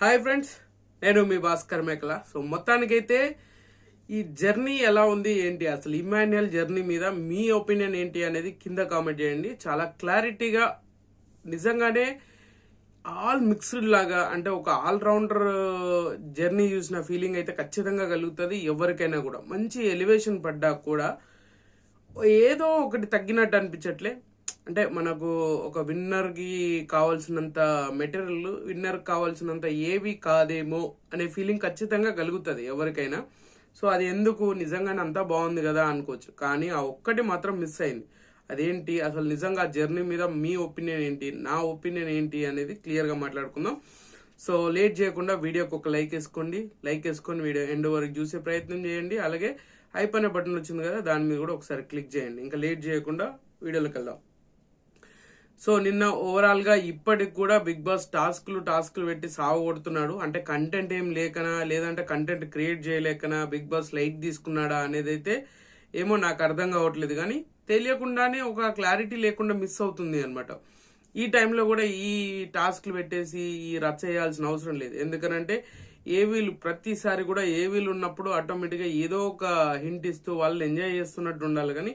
Hi friends, నేను మీ భాస్కర్ మేకల. So మొత్తానికైతే ఈ జర్నీ ఎలా ఉంది ఏంటి, అసలు ఇమాన్యుయల్ జర్నీ మీద మీ ఒపీనియన్ ఏంటి అనేది కింద కామెంట్ చేయండి. చాలా క్లారిటీగా నిజంగానే ఆల్ మిక్స్డ్ లాగా, అంటే ఒక ఆల్రౌండర్ జర్నీ చూసిన ఫీలింగ్ అయితే ఖచ్చితంగా కలుగుతుంది ఎవరికైనా కూడా. మంచి ఎలివేషన్ పడ్డా కూడా ఏదో ఒకటి తగ్గినట్టు అనిపించట్లే. అంటే మనకు ఒక విన్నర్కి కావాల్సినంత మెటీరియల్ విన్నర్ కావాల్సినంత ఏవి కాదేమో అనే ఫీలింగ్ ఖచ్చితంగా కలుగుతుంది ఎవరికైనా. సో అది ఎందుకు, నిజంగానే అంతా బాగుంది కదా అనుకోవచ్చు, కానీ ఆ ఒక్కటి మాత్రం మిస్ అయింది. అదేంటి అసలు, నిజంగా జర్నీ మీద మీ ఒపీనియన్ ఏంటి, నా ఒపీనియన్ ఏంటి అనేది క్లియర్గా మాట్లాడుకుందాం. సో లేట్ చేయకుండా వీడియోకి ఒక లైక్ వేసుకోండి. లైక్ వేసుకొని వీడియో ఎండ్ వరకు చూసే ప్రయత్నం చేయండి. అలాగే హైప్ అనే బటన్ వచ్చింది కదా, దాని మీద కూడా ఒకసారి క్లిక్ చేయండి. ఇంకా లేట్ చేయకుండా వీడియోలోకి వెళ్దాం. సో నిన్న ఓవరాల్ గా ఇప్పటికి కూడా బిగ్ బాస్ టాస్క్లు పెట్టి సాగు కొడుతున్నాడు. అంటే కంటెంట్ ఏం లేకనా, లేదంటే కంటెంట్ క్రియేట్ చేయలేకనా బిగ్ బాస్ లైట్ తీసుకున్నాడా అనేది అయితే ఏమో నాకు అర్థం కావట్లేదు. కానీ తెలియకుండానే ఒక క్లారిటీ లేకుండా మిస్ అవుతుంది అనమాట. ఈ టైంలో కూడా ఈ టాస్క్లు పెట్టేసి ఈ రచ్చ చేయాల్సిన అవసరం లేదు. ఎందుకనంటే ఏవీలు ప్రతిసారి కూడా ఏవీలు ఉన్నప్పుడు ఆటోమేటిక్గా ఏదో ఒక హింట్ ఇస్తూ వాళ్ళు ఎంజాయ్ చేస్తున్నట్టు ఉండాలి. కానీ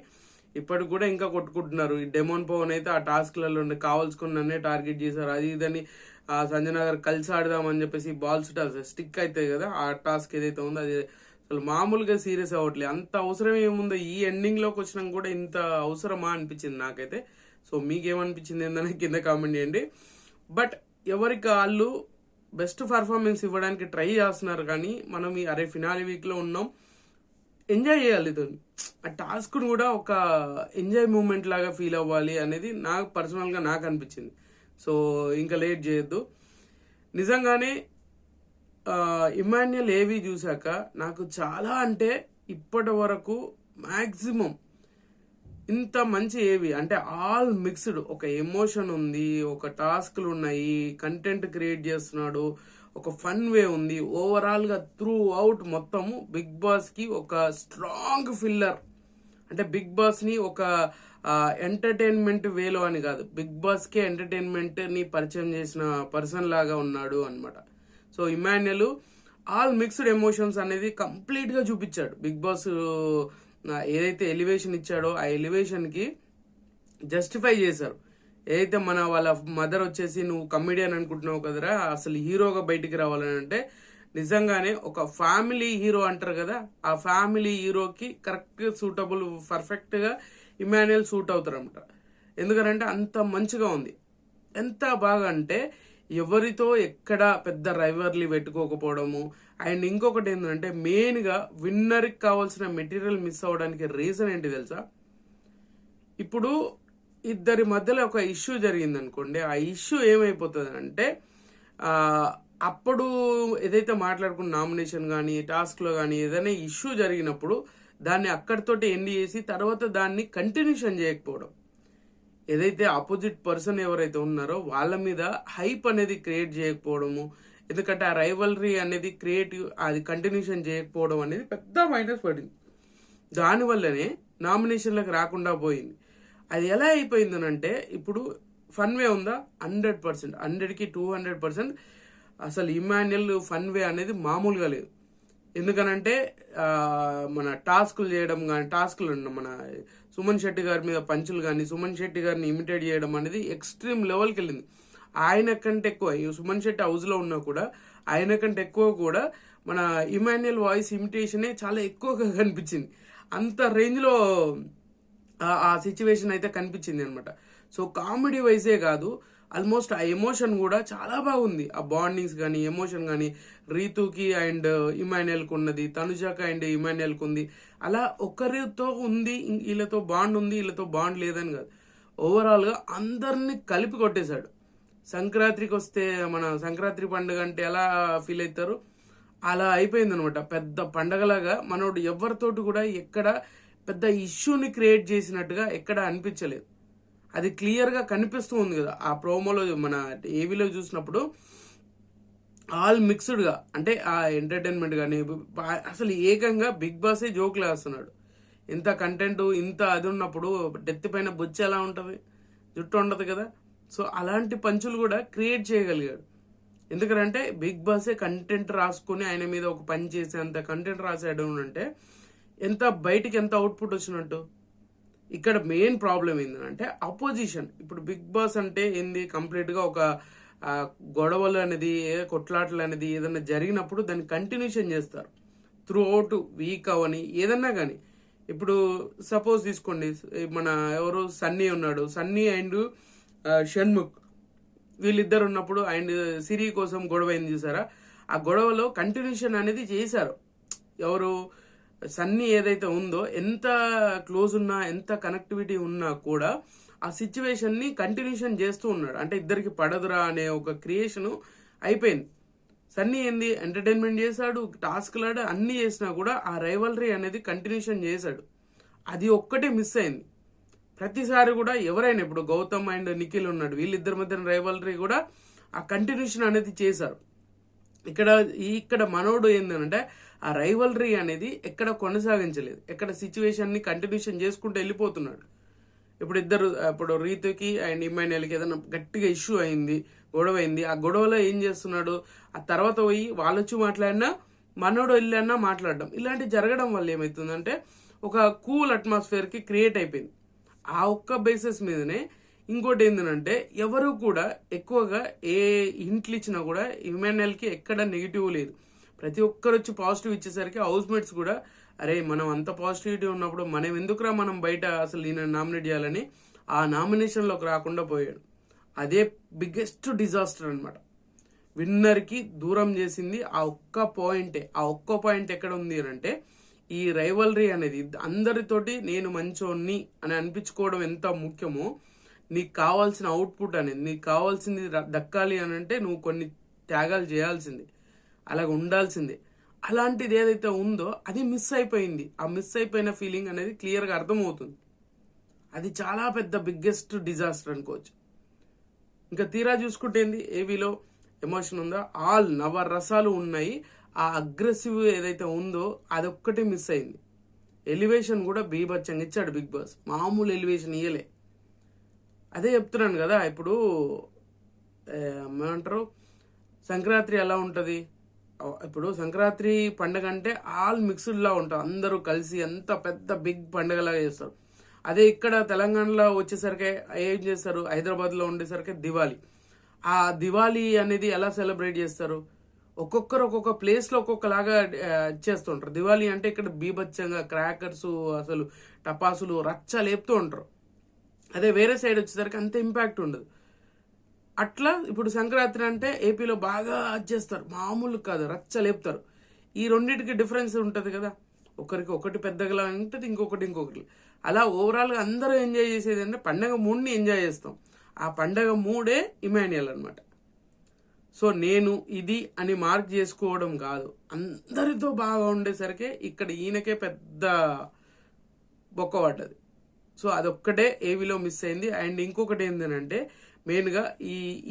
ఇప్పటికి కూడా ఇంకా కొట్టుకుంటున్నారు. ఈ డెమోన్ పవన్ అయితే ఆ టాస్క్లలో కావాల్సుకుని నన్నే టార్గెట్ చేశారు, అది ఇదని సంజన గారు కలిసి ఆడదామని చెప్పేసి బాల్స్ స్టిక్ అవుతాయి కదా, ఆ టాస్క్ ఏదైతే ఉందో అది అసలు మామూలుగా సీరియస్ అవ్వట్లేదు. అంత అవసరం ఏముందో ఈ ఎండింగ్ లోకి వచ్చినా కూడా ఇంత అవసరమా అనిపించింది నాకైతే. సో మీకేమనిపించింది ఏందని కింద కామెంట్ చేయండి. బట్ ఎవరికి వాళ్ళు బెస్ట్ పర్ఫార్మెన్స్ ఇవ్వడానికి ట్రై చేస్తున్నారు. కానీ మనం ఈ ఫినాలి వీక్ లో ఉన్నాం, ఎంజాయ్ చేయాలి. ఆ టాస్క్ కూడా ఒక ఎంజాయ్ మూమెంట్ లాగా ఫీల్ అవ్వాలి అనేది నాకు పర్సనల్గా నాకు అనిపించింది. సో ఇంకా లేట్ చేయొద్దు. నిజంగానే ఇమాన్యుయల్ ఏవి చూశాక నాకు చాలా, అంటే ఇప్పటి వరకు మ్యాక్సిమం ఇంత మంచి ఏవి అంటే ఆల్ మిక్స్డ్, ఒక ఎమోషన్ ఉంది, ఒక టాస్క్లు ఉన్నాయి, కంటెంట్ క్రియేట్ చేస్తున్నాడు, ఒక ఫన్ వే ఉంది. ఓవరాల్ గా త్రూ అవుట్ మొత్తము బిగ్ బాస్ కి ఒక స్ట్రాంగ్ ఫిల్లర్. అంటే బిగ్ బాస్ ని ఒక ఎంటర్టైన్మెంట్ వేలో అని కాదు, బిగ్ బాస్ కి ఎంటర్టైన్మెంట్ ని పరిచయం చేసిన పర్సన్ లాగా ఉన్నాడు అనమాట. So Emmanuel all mixed emotions అనేది కంప్లీట్ గా చూపించాడు. బిగ్ బాస్ ఏదైతే ఎలివేషన్ ఇచ్చాడో ఆ ఎలివేషన్ కి జస్టిఫై చేశారు. ఏదైతే వాళ్ళ మదర్ వచ్చేసి నువ్వు కమెడియన్ అనుకుంటున్నావు కదరా, అసలు హీరోగా బయటికి రావాలని అంటే నిజంగానే ఒక ఫ్యామిలీ హీరో అంటారు కదా, ఆ ఫ్యామిలీ హీరోకి కరెక్ట్ సూటబుల్ పర్ఫెక్ట్ గా ఇమాన్యుయల్ సూట్ అవుతారు అనమాట. ఎందుకంటే అంత మంచిగా ఉంది. ఎంత బాగా అంటే ఎవరితో ఎక్కడ పెద్ద రైవర్లీ పెట్టుకోకపోవడము. అండ్ ఇంకొకటి ఏంటంటే మెయిన్ గా విన్నర్కి కావాల్సిన మెటీరియల్ మిస్ అవ్వడానికి రీజన్ ఏంటి తెలుసా? ఇప్పుడు ఇద్దరి మధ్యలో ఒక ఇష్యూ జరిగింది అనుకోండి, ఆ ఇష్యూ ఏమైపోతుంది అంటే అప్పుడు ఏదైతే మాట్లాడుకున్న నామినేషన్ కానీ టాస్క్లో కానీ ఏదైనా ఇష్యూ జరిగినప్పుడు దాన్ని అక్కడితోటి ఎండ్ చేసి తర్వాత దాన్ని కంటిన్యూషన్ చేయకపోవడం. ఏదైతే ఆపోజిట్ పర్సన్ ఎవరైతే ఉన్నారో వాళ్ళ మీద హైప్ అనేది క్రియేట్ చేయకపోవడము. ఎందుకంటే ఆ రైవలరీ అనేది అది కంటిన్యూషన్ చేయకపోవడం అనేది పెద్ద మైనస్ పడింది. దానివల్లనే నామినేషన్లకు రాకుండా పోయింది. అది ఎలా అయిపోయిందనంటే ఇప్పుడు ఫన్ వే ఉందా 100%, 100కి 200%. అసలు ఇమాన్యుయల్ ఫన్ వే అనేది మామూలుగా లేదు. ఎందుకనంటే మన టాస్కులు చేయడం కానీ, టాస్కులు మన సుమన్ శెట్టి గారి మీద పంచులు కానీ, సుమన్ శెట్టి గారిని ఇమిటేట్ చేయడం అనేది ఎక్స్ట్రీమ్ లెవెల్కి వెళ్ళింది. ఆయన కంటే ఎక్కువ సుమన్ శెట్టి హౌస్లో ఉన్నా కూడా ఆయన కంటే ఎక్కువ కూడా మన ఇమాన్యుయల్ వాయిస్ ఇమిటేషనే చాలా ఎక్కువగా కనిపించింది. అంత రేంజ్లో ఆ సిచ్యువేషన్ అయితే కనిపించింది అనమాట. సో కామెడీ వైజే కాదు, ఆల్మోస్ట్ ఆ ఎమోషన్ కూడా చాలా బాగుంది. ఆ బాండింగ్స్ కానీ ఎమోషన్ కానీ రీతుకి అండ్ ఇమాన్యుయల్కి ఉన్నది, తనుజాకి అండ్ ఇమాన్యుయల్కి ఉంది. అలా ఒకరితో ఉంది, వీళ్ళతో బాండ్ ఉంది, వీళ్ళతో బాండ్ లేదని కాదు, ఓవరాల్గా అందరినీ కలిపి కొట్టేశాడు. సంక్రాంతికి వస్తే మన సంక్రాంతి పండుగ అంటే ఎలా ఫీల్ అవుతారు, అలా అయిపోయింది అనమాట. పెద్ద పండగలాగా మనోడు ఎవరితోటి కూడా ఎక్కడ పెద్ద ఇష్యూని క్రియేట్ చేసినట్టుగా ఎక్కడ అనిపించలేదు. అది క్లియర్గా కనిపిస్తూ ఉంది కదా ఆ ప్రోమోలో, మన ఏవీలో చూసినప్పుడు ఆల్ మిక్స్డ్గా. అంటే ఆ ఎంటర్టైన్మెంట్ కానీ అసలు ఏకంగా బిగ్ బాసే జోకులు వేస్తున్నాడు. ఇంత కంటెంట్ ఇంత అది ఉన్నప్పుడు డెత్ పైన బొచ్చి ఎలా ఉంటుంది, జుట్టు ఉండదు కదా. సో అలాంటి పంచులు కూడా క్రియేట్ చేయగలిగాడు. ఎందుకంటే బిగ్ బాసే కంటెంట్ రాసుకొని ఆయన మీద ఒక పని చేసేంత కంటెంట్ రాసాడు అంటే ఎంత బయటికి ఎంత అవుట్పుట్ వచ్చినట్టు. ఇక్కడ మెయిన్ ప్రాబ్లం ఏంటంటే అపోజిషన్. ఇప్పుడు బిగ్ బాస్ అంటే ఏంది, కంప్లీట్గా ఒక గొడవలు అనేది, కొట్లాటలు అనేది ఏదైనా జరిగినప్పుడు దాన్ని కంటిన్యూషన్ చేస్తారు త్రూ అవుట్ వీక్ అవని ఏదన్నా కానీ. ఇప్పుడు సపోజ్ తీసుకోండి, మన ఎవరు సన్నీ ఉన్నాడు, సన్నీ అండ్ షణ్ముఖ్ వీళ్ళిద్దరు ఉన్నప్పుడు అండ్ సిరి కోసం గొడవ అయింది చూసారా, ఆ గొడవలో కంటిన్యూషన్ అనేది చేశారు. ఎవరు సన్నీ ఏదైతే ఉందో, ఎంత క్లోజ్ ఉన్నా ఎంత కనెక్టివిటీ ఉన్నా కూడా ఆ సిచ్యువేషన్ని కంటిన్యూషన్ చేస్తూ ఉన్నాడు. అంటే ఇద్దరికి పడదురా అనే ఒక క్రియేషన్ అయిపోయింది. సన్నీ ఏంది ఎంటర్టైన్మెంట్ చేశాడు, టాస్క్లాడు అన్ని చేసినా కూడా ఆ రైవలరీ అనేది కంటిన్యూషన్ చేశాడు. అది ఒక్కటే మిస్ అయింది. ప్రతిసారి కూడా ఎవరైనా, ఇప్పుడు గౌతమ్ అండ్ నిఖిల్ ఉన్నాడు, వీళ్ళిద్దరి మధ్యన రైవలరీ కూడా ఆ కంటిన్యూషన్ అనేది చేశారు. ఇక్కడ మనోడు ఏంటంటే ఆ రైవలరీ అనేది ఎక్కడ కొనసాగించలేదు, ఎక్కడ సిచ్యువేషన్ని కంటిన్యూషన్ చేసుకుంటూ వెళ్ళిపోతున్నాడు. ఇప్పుడు రీతుకి అండ్ ఇమాన్యుయల్కి ఏదైనా గట్టిగా ఇష్యూ అయింది, గొడవ అయింది. ఆ గొడవలో ఏం చేస్తున్నాడు, ఆ తర్వాత పోయి వాళ్ళొచ్చి మాట్లాడినా మనోడు వెళ్ళన్నా మాట్లాడడం, ఇలాంటివి జరగడం వల్ల ఏమవుతుందంటే ఒక కూల్ అట్మాస్ఫియర్కి క్రియేట్ అయిపోయింది. ఆ ఒక్క బేసిస్ మీదనే ఇంకోటి ఏంటంటే ఎవరు కూడా ఎక్కువగా ఏ హింట్లు ఇచ్చినా కూడా ఇమాన్యుయల్కి ఎక్కడ నెగిటివ్ లేదు. ప్రతి ఒక్కరు వచ్చి పాజిటివ్ ఇచ్చేసరికి హౌస్ మేట్స్ కూడా అరే మనం అంత పాజిటివిటీ ఉన్నప్పుడు మనం ఎందుకురా మనం బయట అసలు ఈయన నామినేట్ చేయాలని ఆ నామినేషన్లోకి రాకుండా పోయాడు. అదే బిగ్గెస్ట్ డిజాస్టర్ అనమాట. విన్నర్కి దూరం చేసింది ఆ ఒక్క పాయింటే. ఆ ఒక్క పాయింట్ ఎక్కడ ఉంది అంటే ఈ రైవలరీ అనేది అందరితోటి నేను మంచోన్ని అని అనిపించుకోవడం ఎంత ముఖ్యమో, నీకు కావాల్సిన అవుట్పుట్ అనేది, నీకు కావాల్సింది దక్కాలి అని అంటే నువ్వు కొన్ని త్యాగాలు చేయాల్సిందే, అలాగ ఉండాల్సిందే. అలాంటిది ఏదైతే ఉందో అది మిస్ అయిపోయింది. ఆ మిస్ అయిపోయిన ఫీలింగ్ అనేది క్లియర్గా అర్థమవుతుంది. అది చాలా పెద్ద బిగ్గెస్ట్ డిజాస్టర్ అనుకోవచ్చు. ఇంకా తీరా చూసుకుంటే ఏంది, ఏవీలో ఎమోషన్ ఉందో ఆల్ నవరసాలు ఉన్నాయి. ఆ అగ్రెసివ్ ఏదైతే ఉందో అదొక్కటే మిస్ అయింది. ఎలివేషన్ కూడా బీభత్సంగా ఇచ్చాడు బిగ్ బాస్, మామూలు ఎలివేషన్ ఇయ్యలే. అదే చెప్తున్నాను కదా, ఇప్పుడు ఏమంటారు సంక్రాంతి ఎలా ఉంటుంది, ఇప్పుడు సంక్రాంతి పండుగ అంటే ఆల్ మిక్స్డ్లా ఉంటారు, అందరూ కలిసి ఎంత పెద్ద బిగ్ పండుగలాగా చేస్తారు. అదే ఇక్కడ తెలంగాణలో వచ్చేసరికి ఏం చేస్తారు, హైదరాబాద్లో ఉండేసరికి దివాళీ. ఆ దివాళీ అనేది ఎలా సెలబ్రేట్ చేస్తారు, ఒక్కొక్కరు ఒక్కొక్క ప్లేస్లో ఒక్కొక్కలాగా చేస్తుంటారు. దివాళీ అంటే ఇక్కడ బీభత్సంగా క్రాకర్స్, అసలు టపాసులు రచ్చ లేపుతూ ఉంటారు. అదే వేరే సైడ్ వచ్చేసరికి అంత ఇంపాక్ట్ ఉండదు. అట్లా ఇప్పుడు సంక్రాంతి అంటే ఏపీలో బాగా చేస్తారు, మామూలు కాదు, రచ్చ లేపుతారు. ఈ రెండింటికి డిఫరెన్స్ ఉంటుంది కదా, ఒకరికి ఒకటి పెద్దగా ఉంటుంది, ఇంకొకటి. అలా ఓవరాల్గా అందరూ ఎంజాయ్ చేసేది అంటే పండగ మూడ్ని ఎంజాయ్ చేస్తాం. ఆ పండగ మూడే ఇమాన్యుయల్ అనమాట. సో నేను ఇది అని మార్క్ చేసుకోవడం కాదు, అందరితో బాగా ఉండేసరికి ఇక్కడ ఈయనకే పెద్ద బొక్క పడ్డది. సో అదొక్కటే ఏవీలో మిస్ అయింది. అండ్ ఇంకొకటి ఏంటంటే మెయిన్గా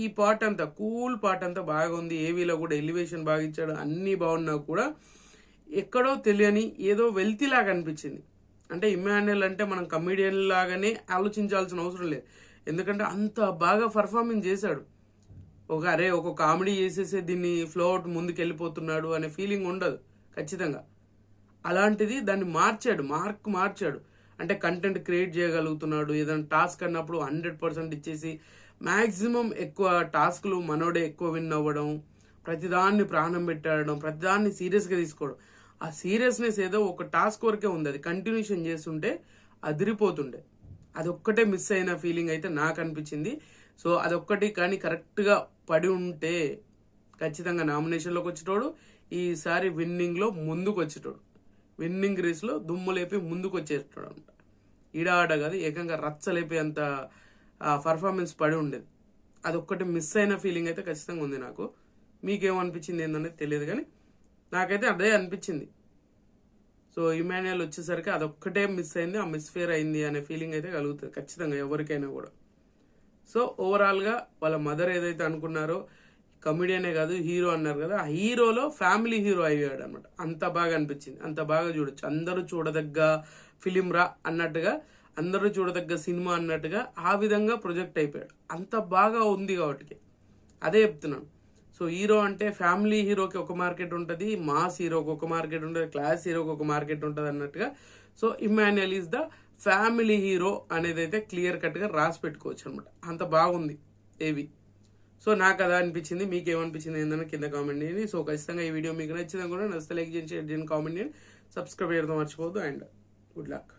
ఈ పార్ట్ అంతా కూల్ పార్ట్ అంతా బాగా ఉంది. ఏవీలో కూడా ఎలివేషన్ బాగా ఇచ్చాడు, అన్నీ బాగున్నా కూడా ఎక్కడో తెలియని ఏదో వెల్తీలాగా అనిపించింది. అంటే ఇమాన్యుయల్ అంటే మనం కమెడియన్ లాగానే ఆలోచించాల్సిన అవసరం లేదు, ఎందుకంటే అంత బాగా పర్ఫార్మెన్స్ చేశాడు. ఒక కామెడీ చేసేసే దీన్ని ఫ్లో అవుట్ ముందుకు వెళ్ళిపోతున్నాడు అనే ఫీలింగ్ ఉండదు ఖచ్చితంగా. అలాంటిది దాన్ని మార్చాడు. అంటే కంటెంట్ క్రియేట్ చేయగలుగుతున్నాడు. ఏదైనా టాస్క్ అన్నప్పుడు 100% ఇచ్చేసి మ్యాక్సిమం ఎక్కువ టాస్క్లు మనోడే ఎక్కువ విన్ అవ్వడం, ప్రతిదాన్ని ప్రాణం పెట్టాడడం, ప్రతిదాన్ని సీరియస్గా తీసుకోవడం. ఆ సీరియస్నెస్ ఏదో ఒక టాస్క్ వరకే ఉంది, అది కంటిన్యూషన్ చేస్తుంటే అదిరిపోతుండే. అదొక్కటే మిస్ అయిన ఫీలింగ్ అయితే నాకు అనిపించింది. సో అదొక్కటి కానీ కరెక్ట్గా పడి ఉంటే ఖచ్చితంగా నామినేషన్లోకి వచ్చేటోడు, ఈసారి విన్నింగ్లో ముందుకు వచ్చేటోడు, విన్నింగ్ రేస్లో దుమ్ము లేపి ముందుకు వచ్చేటోడు అనమాట. ఈడాడ కాదు, ఏకంగా రచ్చలేపి అంత పర్ఫార్మెన్స్ పడి ఉండేది. అదొక్కటి మిస్ అయిన ఫీలింగ్ అయితే ఖచ్చితంగా ఉంది నాకు. మీకేమనిపించింది ఏంటనేది తెలియదు, కానీ నాకైతే అదే అనిపించింది. సో ఇమాన్యుయల్ వచ్చేసరికి అదొక్కటే మిస్ అయింది, ఆ మిస్ ఫేర్ అయింది అనే ఫీలింగ్ అయితే కలుగుతుంది ఖచ్చితంగా ఎవరికైనా కూడా. సో ఓవరాల్గా వాళ్ళ మదర్ ఏదైతే అనుకున్నారో, కమెడియనే కాదు హీరో అన్నారు కదా, ఆ హీరోలో ఫ్యామిలీ హీరో అయ్యాడు అనమాట. అంత బాగా అనిపించింది, అంత బాగా చూడొచ్చు, అందరూ చూడదగ్గ ఫిలిం రా అన్నట్టుగా, అందరూ చూడదగ్గ సినిమా అన్నట్టుగా ఆ విధంగా ప్రొజెక్ట్ అయిపోయాడు. అంత బాగా ఉంది కాబట్టి అదే చెప్తున్నాను. సో హీరో అంటే ఫ్యామిలీ హీరోకి ఒక మార్కెట్ ఉంటుంది, మాస్ హీరోకి ఒక మార్కెట్ ఉంటుంది, క్లాస్ హీరోకి ఒక మార్కెట్ ఉంటుంది అన్నట్టుగా. So Emmanuel is the family hero అనేది అయితే క్లియర్ కట్గా రాసి పెట్టుకోవచ్చు అనమాట. అంత బాగుంది ఏవి. సో నాకు అలా అనిపించింది. మీకు ఏమనిపించింది ఏంటన్నా కింద కామెంట్ చేయండి. సో ఖచ్చితంగా ఈ వీడియో మీకు నచ్చిందని కూడా నచ్చితే లైక్ చేయండి, షేర్ చేయండి, కామెంట్ చేయండి, సబ్స్క్రైబ్ చేయడం మర్చిపోవద్దు. And good luck.